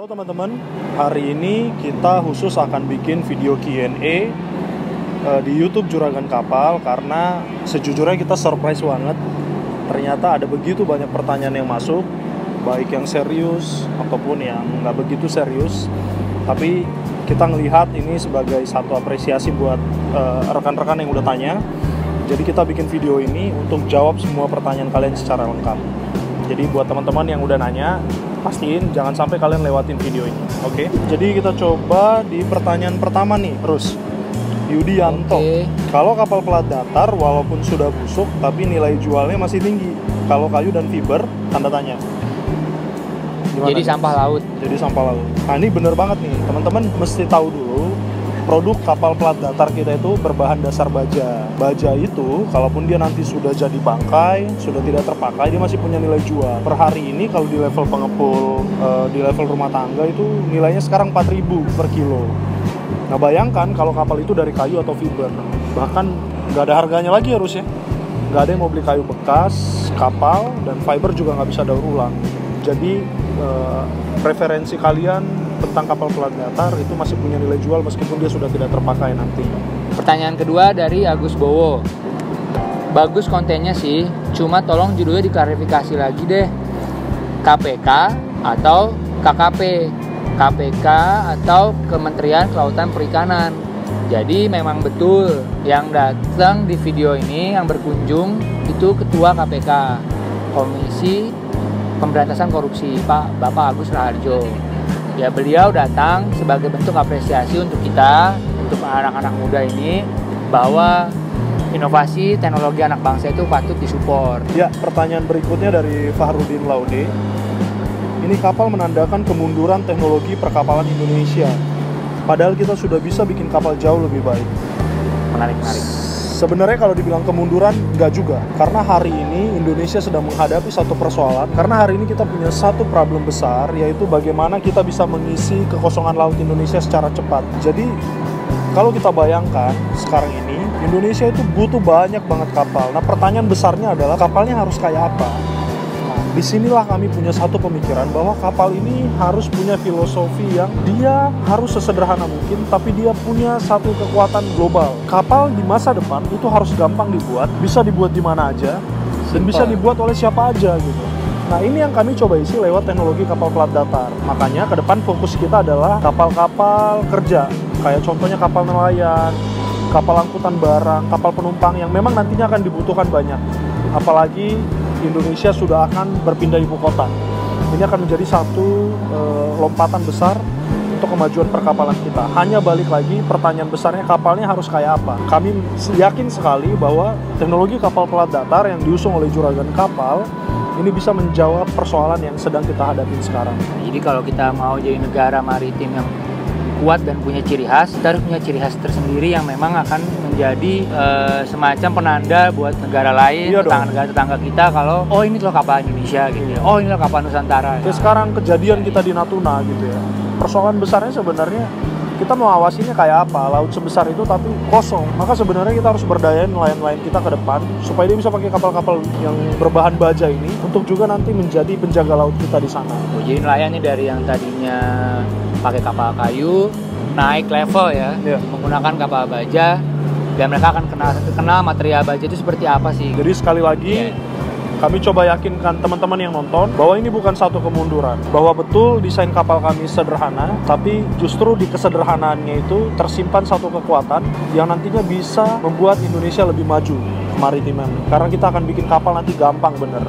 Halo teman-teman, hari ini kita khusus akan bikin video Q&A di YouTube Juragan Kapal karena sejujurnya kita surprise banget. Ternyata ada begitu banyak pertanyaan yang masuk, baik yang serius ataupun yang nggak begitu serius. Tapi kita ngelihat ini sebagai satu apresiasi buat rekan-rekan yang udah tanya. Jadi kita bikin video ini untuk jawab semua pertanyaan kalian secara lengkap. Jadi buat teman-teman yang udah nanya, pastiin jangan sampai kalian lewatin video ini, oke? Jadi kita coba di pertanyaan pertama nih, terus Yudianto. Kalau kapal pelat datar walaupun sudah busuk tapi nilai jualnya masih tinggi. Kalau kayu dan fiber, tanda tanya. Gimana? Jadi sampah laut. Jadi sampah laut. Nah ini bener banget nih, teman-teman mesti tahu dulu. Produk kapal pelat datar kita itu berbahan dasar baja. Baja itu, kalaupun dia nanti sudah jadi bangkai, sudah tidak terpakai, dia masih punya nilai jual. Per hari ini kalau di level pengepul, di level rumah tangga itu nilainya sekarang 4.000 per kilo. Nah bayangkan kalau kapal itu dari kayu atau fiber, bahkan nggak ada harganya lagi harusnya. Nggak ada yang mau beli kayu bekas, kapal, dan fiber juga nggak bisa daur ulang. Jadi preferensi kalian tentang kapal pelat datar itu masih punya nilai jual meskipun dia sudah tidak terpakai nanti. Pertanyaan kedua dari Agus Bowo. Bagus kontennya sih, cuma tolong judulnya diklarifikasi lagi deh. KPK atau KKP? KPK atau Kementerian Kelautan Perikanan. Jadi memang betul yang datang di video ini yang berkunjung itu Ketua KPK, Komisi Pemberantasan Korupsi, Bapak Agus Raharjo. Ya beliau datang sebagai bentuk apresiasi untuk kita, untuk anak-anak muda ini, bahwa inovasi teknologi anak bangsa itu patut disupport. Ya, pertanyaan berikutnya dari Fahrudin Laude. Ini kapal menandakan kemunduran teknologi perkapalan Indonesia. Padahal kita sudah bisa bikin kapal jauh lebih baik. Menarik. Sebenarnya kalau dibilang kemunduran, enggak juga. Karena hari ini Indonesia sedang menghadapi satu persoalan. Karena hari ini kita punya satu problem besar, yaitu bagaimana kita bisa mengisi kekosongan laut Indonesia secara cepat. Jadi, kalau kita bayangkan sekarang ini, Indonesia itu butuh banyak banget kapal. Nah, pertanyaan besarnya adalah kapalnya harus kayak apa? Nah, disinilah kami punya satu pemikiran bahwa kapal ini harus punya filosofi yang dia harus sesederhana mungkin, tapi dia punya satu kekuatan global. Kapal di masa depan itu harus gampang dibuat, bisa dibuat di mana aja, dan bisa dibuat oleh siapa aja gitu. Nah ini yang kami coba isi lewat teknologi kapal pelat datar. Makanya ke depan fokus kita adalah kapal-kapal kerja, kayak contohnya kapal nelayan, kapal angkutan barang, kapal penumpang yang memang nantinya akan dibutuhkan banyak. Apalagi Indonesia sudah akan berpindah ibu kota. Ini akan menjadi satu lompatan besar untuk kemajuan perkapalan kita. Hanya balik lagi pertanyaan besarnya, kapalnya harus kayak apa? Kami yakin sekali bahwa teknologi kapal pelat datar yang diusung oleh Juragan Kapal ini bisa menjawab persoalan yang sedang kita hadapi sekarang. Jadi kalau kita mau jadi negara maritim yang kuat dan punya ciri khas, kita harus punya ciri khas tersendiri yang memang akan menjadi semacam penanda buat negara lain, tetangga kita kalau oh ini loh kapal Indonesia gitu ya, oh ini loh kapal Nusantara. Ya. Sekarang kejadian kita di Natuna gitu ya, persoalan besarnya sebenarnya kita mau awasinya kayak apa, laut sebesar itu tapi kosong. Maka sebenarnya kita harus berdayain nelayan-nelayan kita ke depan supaya dia bisa pakai kapal-kapal yang berbahan baja ini untuk juga nanti menjadi penjaga laut kita di sana. Jadi nelayan ini dari yang tadinya pakai kapal kayu naik level ya, menggunakan kapal baja, dan mereka akan kenal material baja itu seperti apa sih. Jadi sekali lagi kami coba yakinkan teman-teman yang nonton bahwa ini bukan satu kemunduran, bahwa betul desain kapal kami sederhana, tapi justru di kesederhanaannya itu tersimpan satu kekuatan yang nantinya bisa membuat Indonesia lebih maju kemaritiman. Karena kita akan bikin kapal nanti gampang bener.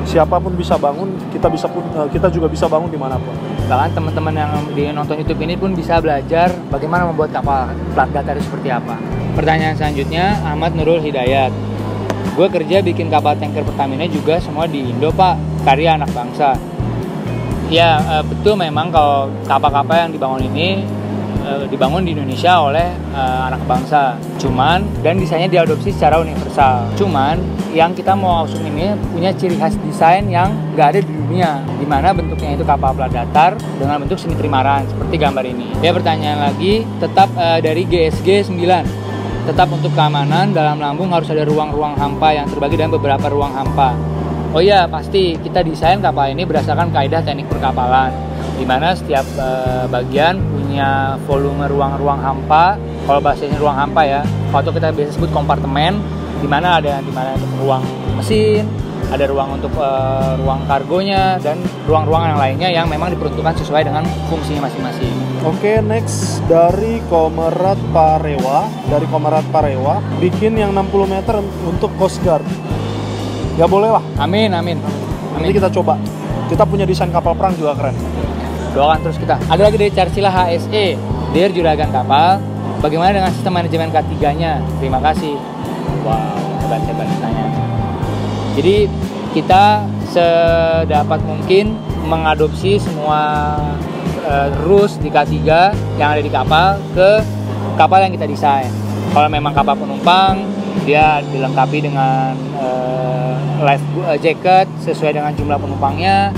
Siapapun bisa bangun, kita juga bisa bangun dimanapun. Bahkan teman-teman yang di nonton YouTube ini pun bisa belajar bagaimana membuat kapal pelat datar itu seperti apa. Pertanyaan selanjutnya, Ahmad Nurul Hidayat. Gue kerja bikin kapal tanker Pertamina juga semua di Indo pak, karya anak bangsa. Ya betul memang kalau kapal-kapal yang dibangun ini dibangun di Indonesia oleh anak bangsa. Cuman dan desainnya diadopsi secara universal. Cuman yang kita mau usung ini punya ciri khas desain yang nggak ada di dunia, di mana bentuknya itu kapal pelat datar dengan bentuk semi trimaran seperti gambar ini. Ya pertanyaan lagi, tetap dari GSG 9. Tetap untuk keamanan dalam lambung harus ada ruang-ruang hampa yang terbagi dalam beberapa ruang hampa. Oh iya, pasti kita desain kapal ini berdasarkan kaidah teknik perkapalan. di mana setiap bagian punya volume ruang-ruang hampa. Kalau bahasanya ruang hampa ya, waktu kita biasa sebut kompartemen, di mana ada ruang mesin, ada ruang untuk ruang kargonya, dan ruang-ruang yang lainnya yang memang diperuntukkan sesuai dengan fungsinya masing-masing. Oke, next dari Komerat Parewa. Dari Komerat Parewa, bikin yang 60 meter untuk Coast Guard. Ya boleh lah. Amin. Nanti kita coba. Kita punya desain kapal perang juga keren. Doakan terus kita. Ada lagi dari Carsila HSE, Dear Juragan Kapal, bagaimana dengan sistem manajemen K3-nya? Terima kasih. Wow, hebat tanya. Jadi kita sedapat mungkin mengadopsi semua rules di K3 yang ada di kapal ke kapal yang kita desain. Kalau memang kapal penumpang, dia dilengkapi dengan life jacket sesuai dengan jumlah penumpangnya.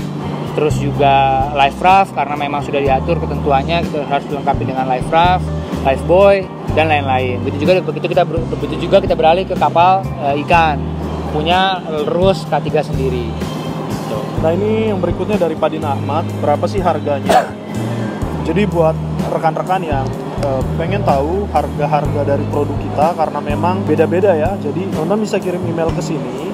Terus juga life raft karena memang sudah diatur ketentuannya, kita harus dilengkapi dengan life raft, life buoy, dan lain-lain. Begitu juga kita beralih ke kapal ikan, punya rules K3 sendiri. Nah ini yang berikutnya dari Padin Ahmad, berapa sih harganya? Jadi buat rekan-rekan yang pengen tahu harga-harga dari produk kita, karena memang beda-beda ya, jadi teman-teman bisa kirim email ke sini,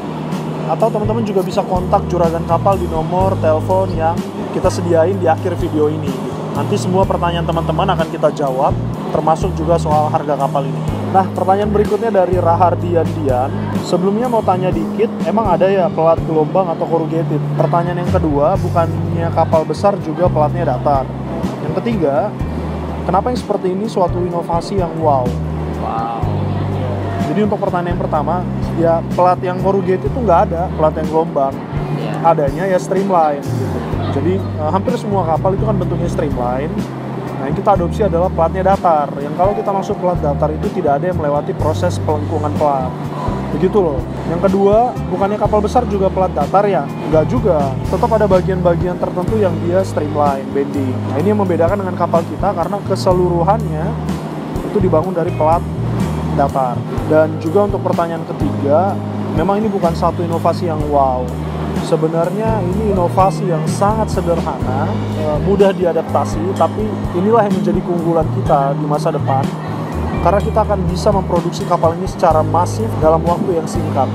atau teman-teman juga bisa kontak Juragan Kapal di nomor telepon yang kita sediain di akhir video ini. Nanti semua pertanyaan teman-teman akan kita jawab, termasuk juga soal harga kapal ini. Nah, pertanyaan berikutnya dari Rahardian Dian. Sebelumnya mau tanya dikit, emang ada ya pelat gelombang atau corrugated? Pertanyaan yang kedua, bukannya kapal besar juga pelatnya datar? Yang ketiga, kenapa yang seperti ini suatu inovasi yang wow? Jadi untuk pertanyaan yang pertama, ya pelat yang corrugated itu nggak ada, pelat yang gelombang. Adanya ya streamline gitu. Jadi hampir semua kapal itu kan bentuknya streamline. Nah yang kita adopsi adalah pelatnya datar. Yang kalau kita masuk pelat datar itu tidak ada yang melewati proses pelengkungan pelat. Begitu loh. Yang kedua, bukannya kapal besar juga pelat datar ya? Nggak juga. Tetap ada bagian-bagian tertentu yang dia streamline, bending. Nah ini yang membedakan dengan kapal kita karena keseluruhannya itu dibangun dari pelat datar. Dan juga untuk pertanyaan ketiga, memang ini bukan satu inovasi yang wow. Sebenarnya ini inovasi yang sangat sederhana, mudah diadaptasi, tapi inilah yang menjadi keunggulan kita di masa depan. Karena kita akan bisa memproduksi kapal ini secara masif dalam waktu yang singkat.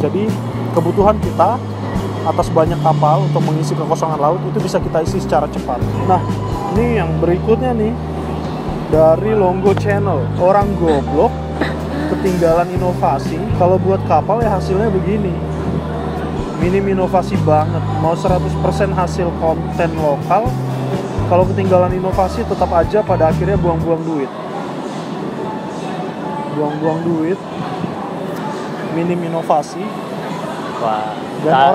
Jadi kebutuhan kita atas banyak kapal untuk mengisi kekosongan laut itu bisa kita isi secara cepat. Nah, ini yang berikutnya nih dari Longgo Channel. Orang goblok ketinggalan inovasi. Kalau buat kapal ya hasilnya begini. Minim inovasi banget. Mau 100% hasil konten lokal, kalau ketinggalan inovasi tetap aja pada akhirnya buang-buang duit. Buang-buang duit, minim inovasi. Wah, dan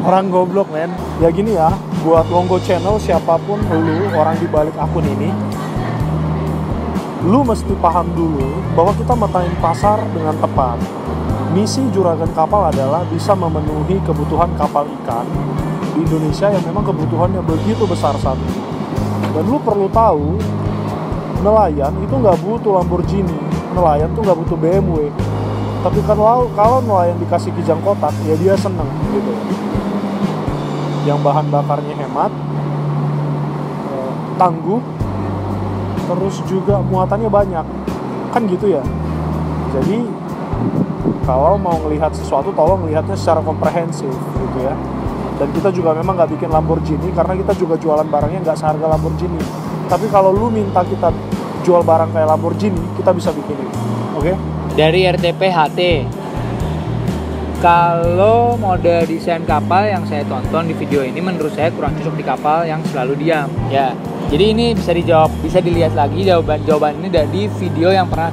orang goblok men. Ya gini ya, buat Longgo Channel, siapapun lu, orang di balik akun ini, lu mesti paham dulu bahwa kita metain pasar dengan tepat. Misi Juragan Kapal adalah bisa memenuhi kebutuhan kapal ikan di Indonesia yang memang kebutuhannya begitu besar saat ini. Dan lu perlu tahu, nelayan itu nggak butuh Lamborghini, nelayan tuh nggak butuh BMW. Tapi kan kalau nelayan dikasih kijang kotak, ya dia seneng gitu. Yang bahan bakarnya hemat, tangguh, terus juga muatannya banyak, kan gitu ya. Jadi kalau mau ngelihat sesuatu, tolong lihatnya secara komprehensif gitu ya. Dan kita juga memang nggak bikin Lamborghini karena kita juga jualan barangnya nggak seharga Lamborghini. Tapi kalau lu minta kita jual barang kayak Lamborghini, kita bisa bikinin, oke? Dari RTPHT, kalau mode desain kapal yang saya tonton di video ini menurut saya kurang cocok di kapal yang selalu diam. Ya, jadi ini bisa dijawab, bisa dilihat lagi jawaban ini dari video yang pernah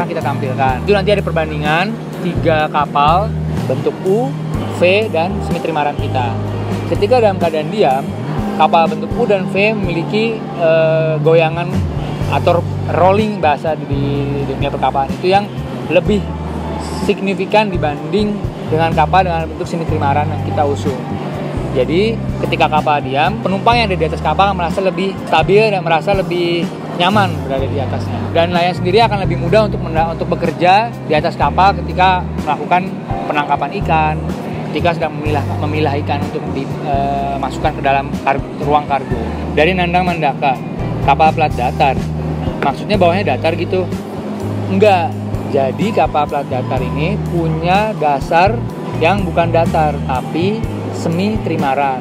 kita tampilkan. Itu nanti ada perbandingan 3 kapal bentuk U, V, dan semi trimaran kita. Ketika dalam keadaan diam, kapal bentuk U dan V memiliki goyangan atau rolling bahasa di dunia perkapalan itu yang lebih signifikan dibanding dengan kapal dengan bentuk semi trimaran yang kita usung. Jadi ketika kapal diam, penumpang yang ada di atas kapal merasa lebih stabil dan merasa lebih nyaman berada di atasnya. Dan nelayan sendiri akan lebih mudah untuk bekerja di atas kapal ketika melakukan penangkapan ikan, ketika sedang memilah ikan untuk dimasukkan ke dalam ruang kargo. Dari Nandang Mandaka, kapal plat datar. Maksudnya bawahnya datar gitu? Enggak. Jadi kapal plat datar ini punya dasar yang bukan datar, tapi semi trimaran.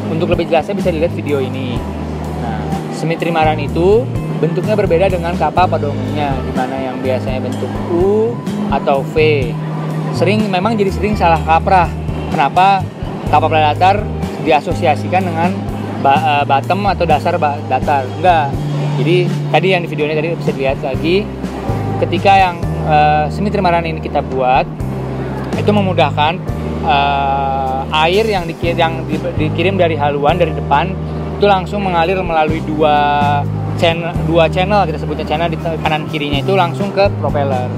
Untuk lebih jelasnya bisa dilihat video ini. Nah, semi trimaran itu bentuknya berbeda dengan kapal pada umumnya, di mana yang biasanya bentuk U atau V. Memang jadi sering salah kaprah. Kenapa kapal plat datar diasosiasikan dengan bottom atau dasar datar? Enggak. Jadi tadi yang di videonya tadi bisa dilihat lagi, ketika yang semi trimaran ini kita buat, itu memudahkan air yang dikirim dari haluan dari depan itu langsung mengalir melalui dua channel, kita sebutnya channel di kanan kirinya itu langsung ke propeller.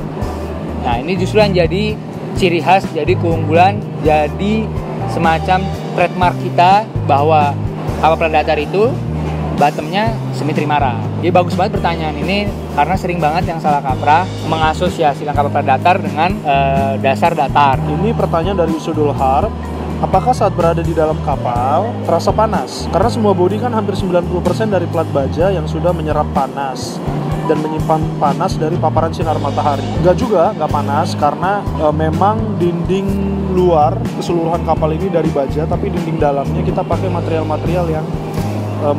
Nah, ini justru yang jadi ciri khas, jadi keunggulan, jadi semacam trademark kita bahwa kapal plat datar itu bottomnya semi trimaran. Jadi bagus banget pertanyaan ini karena sering banget yang salah kaprah mengasosiasikan kapal plat datar dengan dasar datar. Ini pertanyaan dari Usudul Harp. Apakah saat berada di dalam kapal terasa panas? Karena semua bodi kan hampir 90% dari plat baja yang sudah menyerap panas dan menyimpan panas dari paparan sinar matahari. Enggak juga, nggak panas karena memang dinding luar keseluruhan kapal ini dari baja, tapi dinding dalamnya kita pakai material-material yang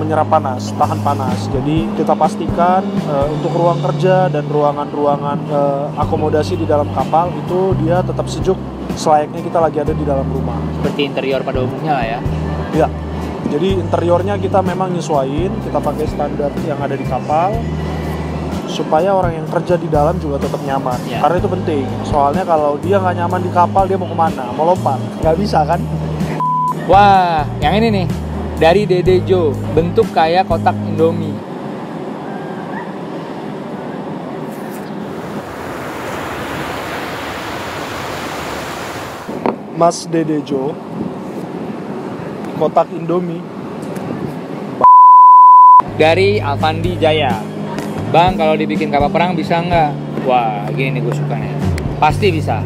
menyerap panas, tahan panas. Jadi kita pastikan untuk ruang kerja dan ruangan-ruangan akomodasi di dalam kapal itu dia tetap sejuk selayaknya kita lagi ada di dalam rumah. Seperti interior pada umumnya lah ya. Iya. Jadi interiornya kita memang nyesuaiin, kita pakai standar yang ada di kapal supaya orang yang kerja di dalam juga tetap nyaman. Ya. Karena itu penting. Soalnya kalau dia nggak nyaman di kapal, dia mau kemana? Mau lompat? Nggak bisa kan? Wah, yang ini nih. Dari Dede Jo, bentuk kayak kotak Indomie. Mas Dede Jo, kotak Indomie. Dari Alfandi Jaya, Bang, kalau dibikin kapal perang bisa nggak? Wah, gini nih gue suka nih. Pasti bisa.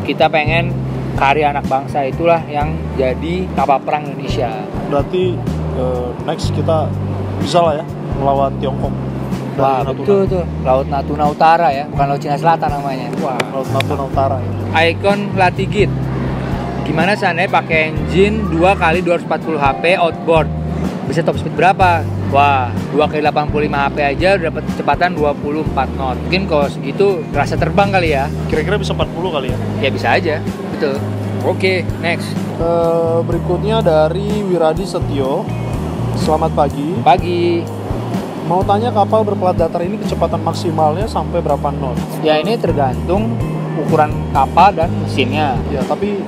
Kita pengen karya anak bangsa itulah yang jadi kapal perang Indonesia. Berarti next kita bisa lah ya melawan Tiongkok. Wah, betul tuh. Laut Natuna Utara ya, bukan Laut Cina Selatan namanya. Wah, Laut Natuna Utara ya. Icon Latigit. Gimana seandainya pakai engine 2x240 HP outboard? Bisa top speed berapa? Wah, 2x85 HP aja udah dapat kecepatan 24 knot. Mungkin kalau segitu rasa terbang kali ya. Kira-kira bisa 40 kali ya? Ya bisa aja, betul. Oke, next. Berikutnya dari Wiradi Setio. Selamat pagi. Pagi. Mau tanya kapal berplat datar ini kecepatan maksimalnya sampai berapa knot? Ya ini tergantung ukuran kapal dan mesinnya. Ya, tapi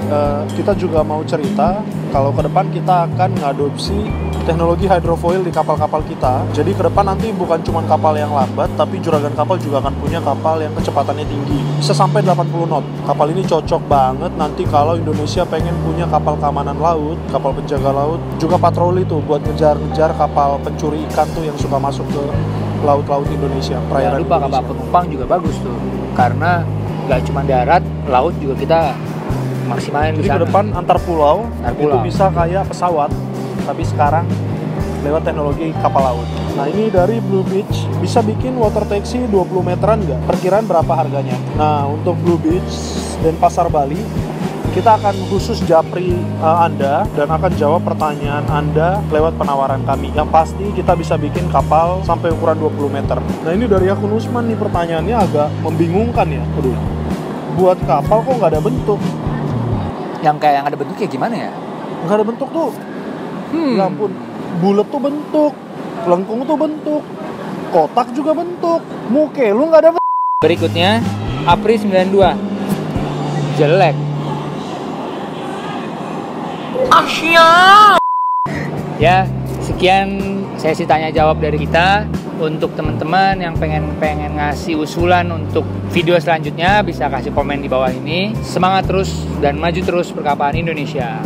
kita juga mau cerita kalau ke depan kita akan mengadopsi teknologi hydrofoil di kapal-kapal kita. Jadi ke depan nanti bukan cuma kapal yang lambat, tapi juragan kapal juga akan punya kapal yang kecepatannya tinggi. Bisa sampai 80 knot. Kapal ini cocok banget nanti kalau Indonesia pengen punya kapal keamanan laut, kapal penjaga laut, juga patroli tuh buat ngejar-ngejar kapal pencuri ikan tuh yang suka masuk ke laut-laut Indonesia, perairan Jangan lupa Indonesia. kapal penumpang juga bagus tuh. Karena nggak cuma darat, laut juga kita maksimalin di Jadi sana. ke depan antar pulau itu pulau. bisa kayak pesawat, tapi sekarang lewat teknologi kapal laut. Nah, ini dari Blue Beach, bisa bikin water taxi 20 meteran nggak? Perkiraan berapa harganya? Nah, untuk Blue Beach dan Pasar Bali, kita akan khusus japri Anda dan akan jawab pertanyaan Anda lewat penawaran kami. Yang pasti kita bisa bikin kapal sampai ukuran 20 meter. Nah, ini dari akun Usman nih, pertanyaannya agak membingungkan ya. Aduh, buat kapal kok nggak ada bentuk? Yang kayak yang ada bentuknya gimana ya? Nggak ada bentuk tuh. Ya ampun, bulat tuh bentuk, lengkung tuh bentuk, kotak juga bentuk, muke lu nggak ada bentuk. Berikutnya, Apri 92. Jelek. Ya, sekian sesi tanya jawab dari kita. Untuk teman-teman yang pengen ngasih usulan untuk video selanjutnya bisa kasih komen di bawah ini. Semangat terus dan maju terus perkapaan Indonesia.